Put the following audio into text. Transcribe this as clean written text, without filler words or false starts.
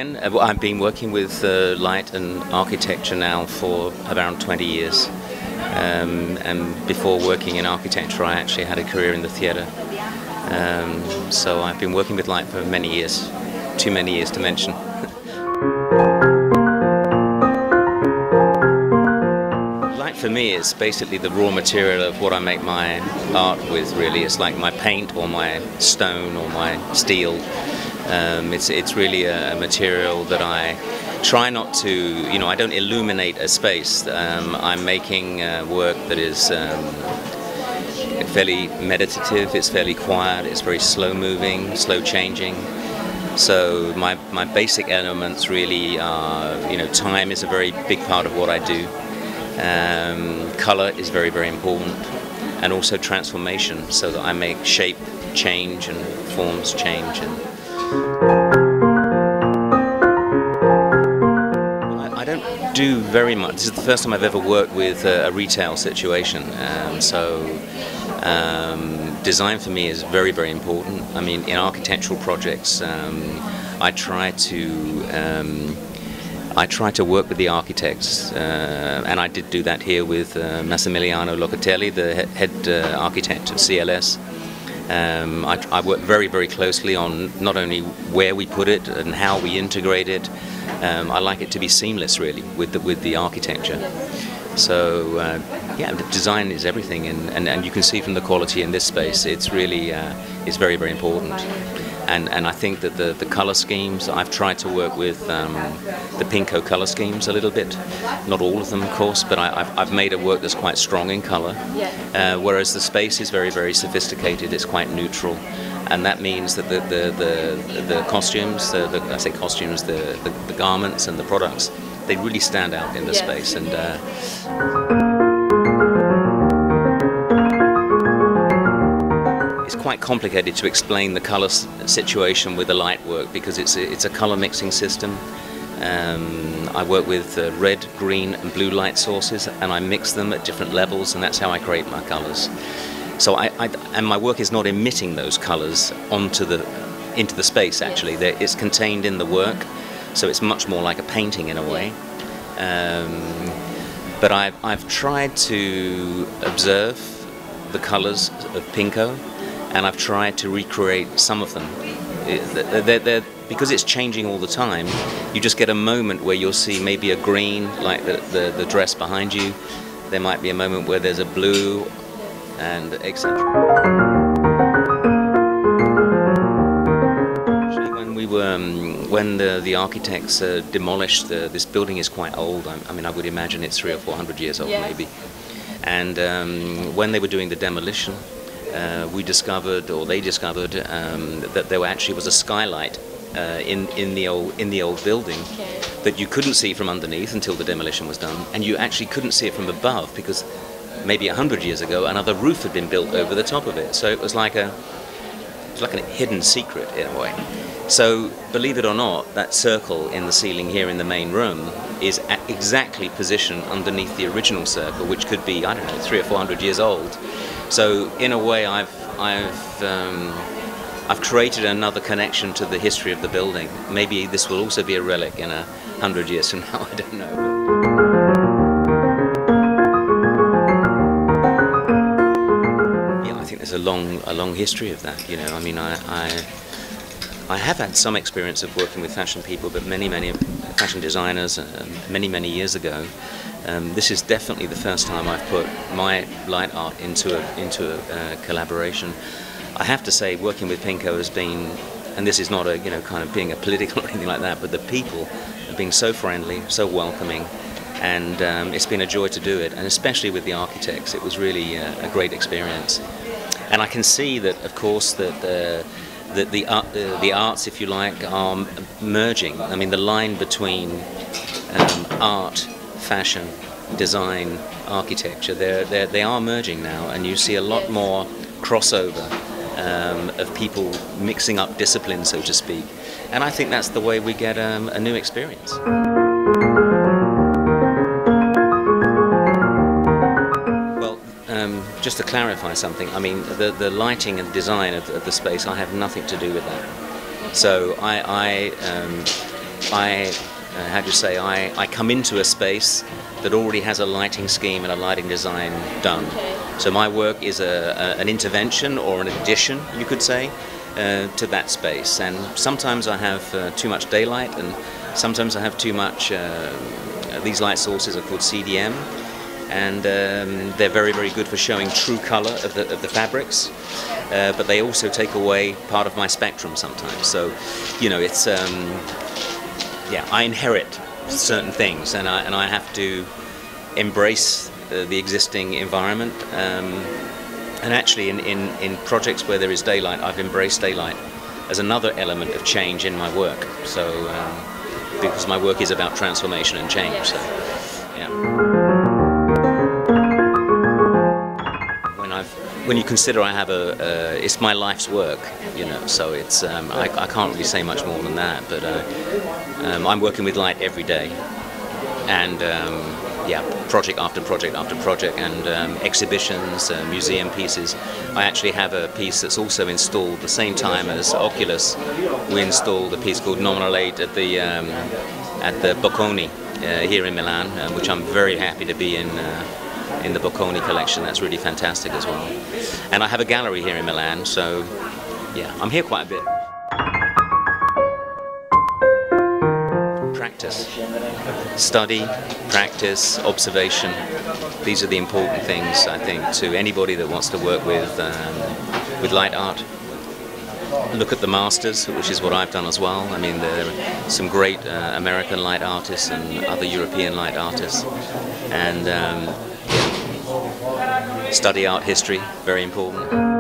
again, I've been working with light and architecture now for around 20 years. And before working in architecture, I actually had a career in the theatre. So I've been working with light for many years, too many years to mention. Light for me is basically the raw material of what I make my art with, really. It's like my paint or my stone or my steel. It's really a material that I try not to, I don't illuminate a space. I'm making work that is fairly meditative, it's fairly quiet, it's very slow moving, slow changing. So my basic elements really are, time is a very big part of what I do. Color is very, very important, and also transformation, so that I make shape change and forms change. I don't do very much. This is the first time I've ever worked with a retail situation, design for me is very, very important. I mean, in architectural projects, I try to work with the architects, and I did do that here with Massimiliano Locatelli, the head architect of CLS. I work very, very closely on not only where we put it and how we integrate it. I like it to be seamless, really, with the architecture. So yeah, design is everything, and you can see from the quality in this space, it's really it's very, very important. And I think that the color schemes, I've tried to work with the Pinko color schemes a little bit. Not all of them, of course, but I've made a work that's quite strong in color. Whereas the space is very, very sophisticated. It's quite neutral, and that means that the costumes, I say costumes, the garments and the products, they really stand out in the space. And it's quite complicated to explain the color situation with the light work, because it's a color mixing system. I work with red, green and blue light sources, and I mix them at different levels, and that's how I create my colors. So and my work is not emitting those colors into the space, actually. It's contained in the work, so it's much more like a painting in a way. But I've tried to observe the colors of Pinko, and I've tried to recreate some of them. Because it's changing all the time, you just get a moment where you'll see maybe a green, like the dress behind you. There might be a moment where there's a blue, and etc. Actually, when the architects demolished this building, is quite old. I mean, I would imagine it's 300 or 400 years old, maybe. And when they were doing the demolition, we discovered, or they discovered, that there actually was a skylight in the old building that you couldn't see from underneath until the demolition was done, and you actually couldn't see it from above because maybe 100 years ago another roof had been built over the top of it. So it was like a hidden secret in a way. So believe it or not, that circle in the ceiling here in the main room is exactly positioned underneath the original circle, which could be, I don't know, 300 or 400 years old. So in a way, I've created another connection to the history of the building. Maybe this will also be a relic in 100 years from now. I don't know. Yeah, I think there's a long history of that. I mean, I have had some experience of working with fashion people, but many fashion designers many years ago. This is definitely the first time I've put my light art into a collaboration. I have to say, working with Pinko has been, and this is not a kind of being a political or anything like that, but the people have been so friendly, so welcoming, and it's been a joy to do it. And especially with the architects, it was really a great experience. And I can see that, of course, that the arts, if you like, are merging. I mean, the line between art, fashion, design, architecture, they are merging now, and you see a lot more crossover of people mixing up disciplines, so to speak. And I think that's the way we get a new experience. Well, just to clarify something, I mean, the lighting and design of the space, I have nothing to do with that. So how do you say, I come into a space that already has a lighting scheme and a lighting design done. Okay. So my work is an intervention or an addition, you could say, to that space. And sometimes I have too much daylight, and sometimes I have too much. These light sources are called CDM, and they're very, very good for showing true color of the fabrics. But they also take away part of my spectrum sometimes. So, you know, it's yeah, I inherit certain things, and I have to embrace the existing environment. And actually, in projects where there is daylight, I've embraced daylight as another element of change in my work. So, because my work is about transformation and change. Yes. So, yeah. When you consider I have it's my life's work, you know. So it's I can't really say much more than that. But I'm working with light every day, and yeah, project after project after project, and exhibitions, museum pieces. I actually have a piece that's also installed the same time as Oculus. We installed a piece called Nominal 8 at the Bocconi here in Milan, which I'm very happy to be in the Bocconi collection. That's really fantastic as well. And I have a gallery here in Milan, so yeah, I'm here quite a bit. Practice. Study, practice, observation. These are the important things, I think, to anybody that wants to work with light art. Look at the masters, which is what I've done as well. I mean, there are some great American light artists and other European light artists. And study art history, very important.